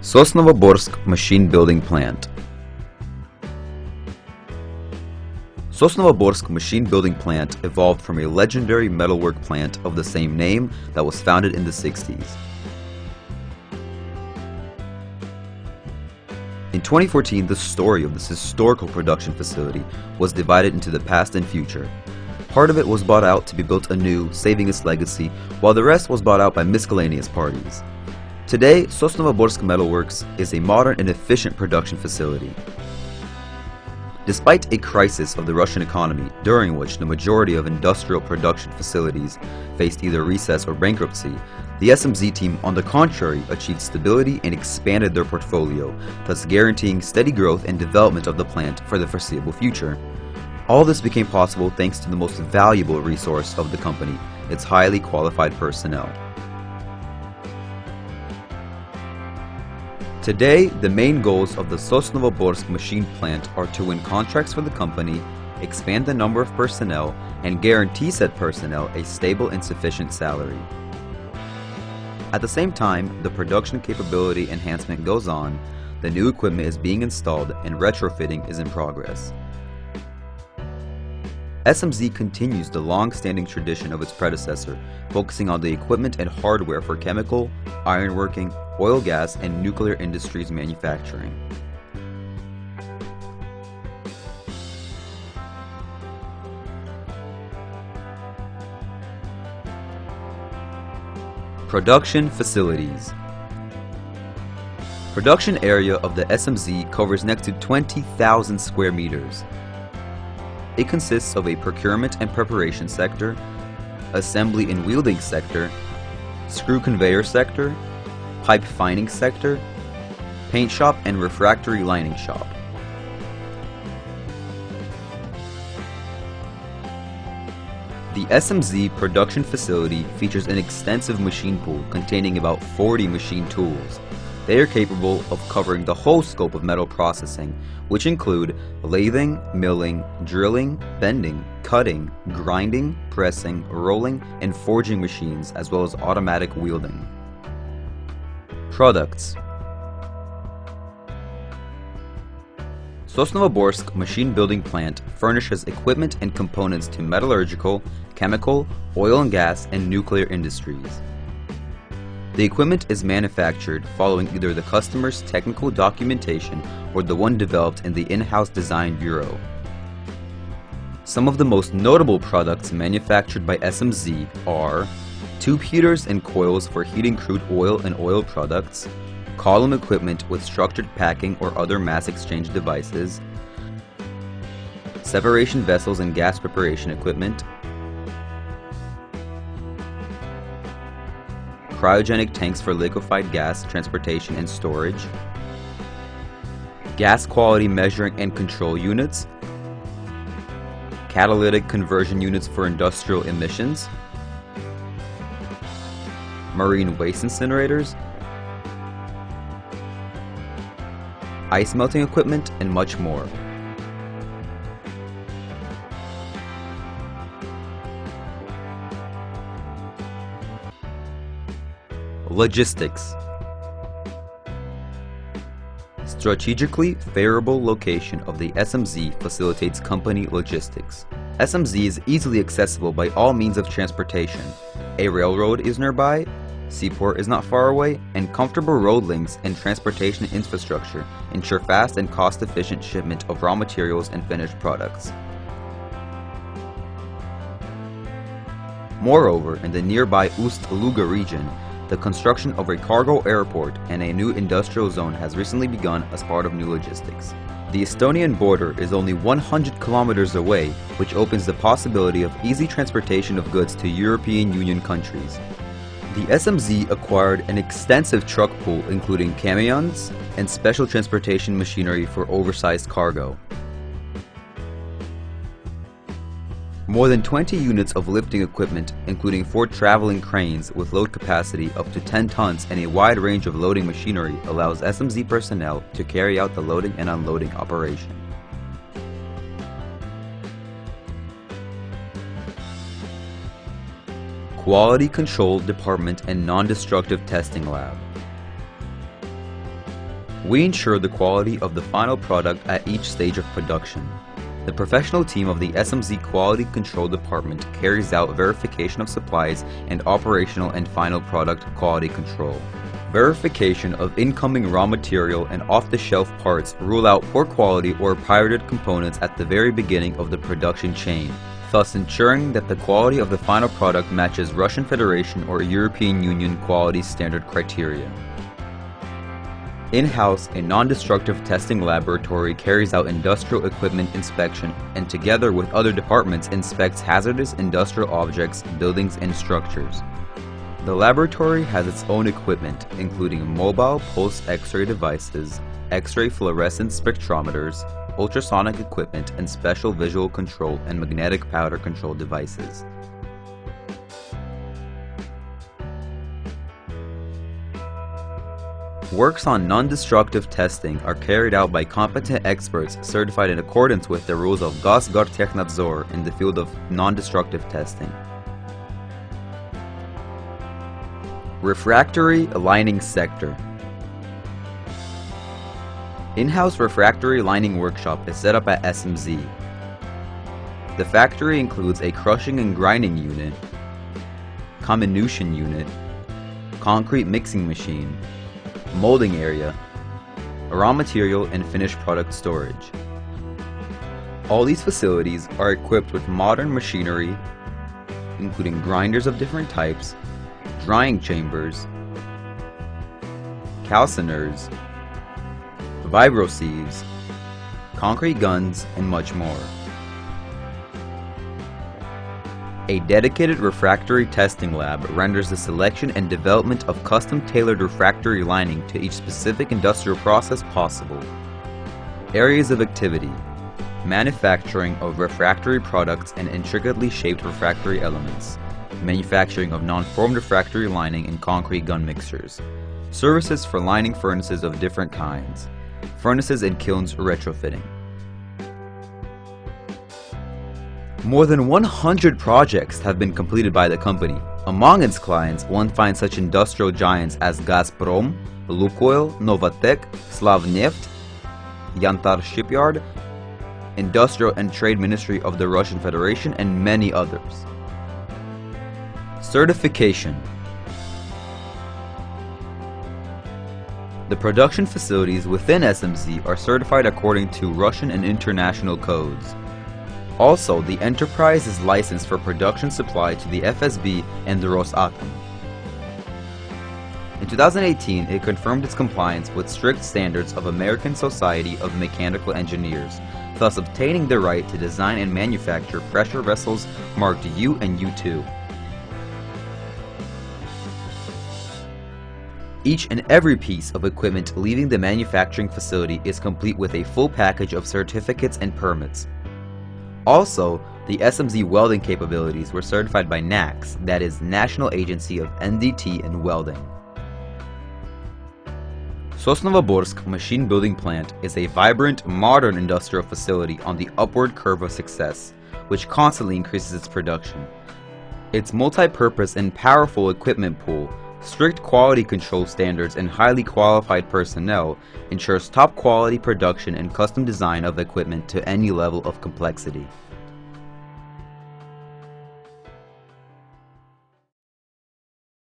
Sosnovoborsk Machine Building Plant. Sosnovoborsk Machine Building Plant evolved from a legendary metalwork plant of the same name that was founded in the 60s. In 2014, the story of this historical production facility was divided into the past and future. Part of it was bought out to be built anew, saving its legacy, while the rest was bought out by miscellaneous parties. Today, Sosnovoborsk Metalworks is a modern and efficient production facility. Despite a crisis of the Russian economy, during which the majority of industrial production facilities faced either recess or bankruptcy, the SMZ team, on the contrary, achieved stability and expanded their portfolio, thus guaranteeing steady growth and development of the plant for the foreseeable future. All this became possible thanks to the most valuable resource of the company, its highly qualified personnel. Today, the main goals of the Sosnovoborsk machine plant are to win contracts for the company, expand the number of personnel, and guarantee said personnel a stable and sufficient salary. At the same time, the production capability enhancement goes on, the new equipment is being installed, and retrofitting is in progress. SMZ continues the long-standing tradition of its predecessor, focusing on the equipment and hardware for chemical, ironworking, oil, gas, and nuclear industries manufacturing. Production facilities. Production area of the SMZ covers next to 20,000 square meters. It consists of a procurement and preparation sector, assembly and wielding sector, screw conveyor sector, pipe fining sector, paint shop, and refractory lining shop. The SMZ production facility features an extensive machine pool containing about 40 machine tools. They are capable of covering the whole scope of metal processing, which include lathing, milling, drilling, bending, cutting, grinding, pressing, rolling, and forging machines, as well as automatic wielding. Products. Sosnovoborsk Machine Building Plant furnishes equipment and components to metallurgical, chemical, oil and gas, and nuclear industries. The equipment is manufactured following either the customer's technical documentation or the one developed in the in-house design bureau. Some of the most notable products manufactured by SMZ are tube heaters and coils for heating crude oil and oil products, column equipment with structured packing or other mass exchange devices, separation vessels and gas preparation equipment, cryogenic tanks for liquefied gas transportation and storage, gas quality measuring and control units, catalytic conversion units for industrial emissions, marine waste incinerators, ice melting equipment, and much more. Logistics. Strategically favorable location of the SMZ facilitates company logistics. SMZ is easily accessible by all means of transportation. A railroad is nearby, seaport is not far away, and comfortable road links and transportation infrastructure ensure fast and cost-efficient shipment of raw materials and finished products. Moreover, in the nearby Ust-Luga region, the construction of a cargo airport and a new industrial zone has recently begun as part of new logistics. The Estonian border is only 100 kilometers away, which opens the possibility of easy transportation of goods to European Union countries. The SMZ acquired an extensive truck pool including camions and special transportation machinery for oversized cargo. More than 20 units of lifting equipment, including 4 traveling cranes with load capacity up to 10 tons and a wide range of loading machinery, allows SMZ personnel to carry out the loading and unloading operation. Quality Control Department and Non-Destructive Testing Lab. We ensure the quality of the final product at each stage of production. The professional team of the SMZ Quality Control Department carries out verification of supplies and operational and final product quality control. Verification of incoming raw material and off-the-shelf parts rule out poor quality or pirated components at the very beginning of the production chain, thus ensuring that the quality of the final product matches Russian Federation or European Union quality standard criteria. In-house, a non-destructive testing laboratory carries out industrial equipment inspection and together with other departments inspects hazardous industrial objects, buildings, and structures. The laboratory has its own equipment, including mobile pulse X-ray devices, X-ray fluorescence spectrometers, ultrasonic equipment, and special visual control and magnetic powder control devices. Works on non-destructive testing are carried out by competent experts certified in accordance with the rules of Gazprom in the field of non-destructive testing. Refractory lining sector. In-house refractory lining workshop is set up at SMZ. The factory includes a crushing and grinding unit, comminution unit, concrete mixing machine, molding area, raw material and finished product storage. All these facilities are equipped with modern machinery, including grinders of different types, drying chambers, calciners, vibrosieves, concrete guns, and much more. A dedicated refractory testing lab renders the selection and development of custom-tailored refractory lining to each specific industrial process possible. Areas of activity: manufacturing of refractory products and intricately shaped refractory elements, manufacturing of non-formed refractory lining and concrete gun mixtures, services for lining furnaces of different kinds, furnaces and kilns retrofitting. More than 100 projects have been completed by the company. Among its clients, one finds such industrial giants as Gazprom, Lukoil, NOVATEK, Slavneft, Yantar Shipyard, Industrial and Trade Ministry of the Russian Federation, and many others. Certification. The production facilities within SMZ are certified according to Russian and international codes. Also, the enterprise is licensed for production supply to the FSB and the Rosatom. In 2018, it confirmed its compliance with strict standards of American Society of Mechanical Engineers, thus obtaining the right to design and manufacture pressure vessels marked U and U2. Each and every piece of equipment leaving the manufacturing facility is complete with a full package of certificates and permits. Also, the SMZ welding capabilities were certified by NACS, that is, National Agency of NDT and Welding. Sosnovoborsk Machine Building Plant is a vibrant, modern industrial facility on the upward curve of success, which constantly increases its production. Its multi-purpose and powerful equipment pool, strict quality control standards, and highly qualified personnel ensures top quality production and custom design of equipment to any level of complexity.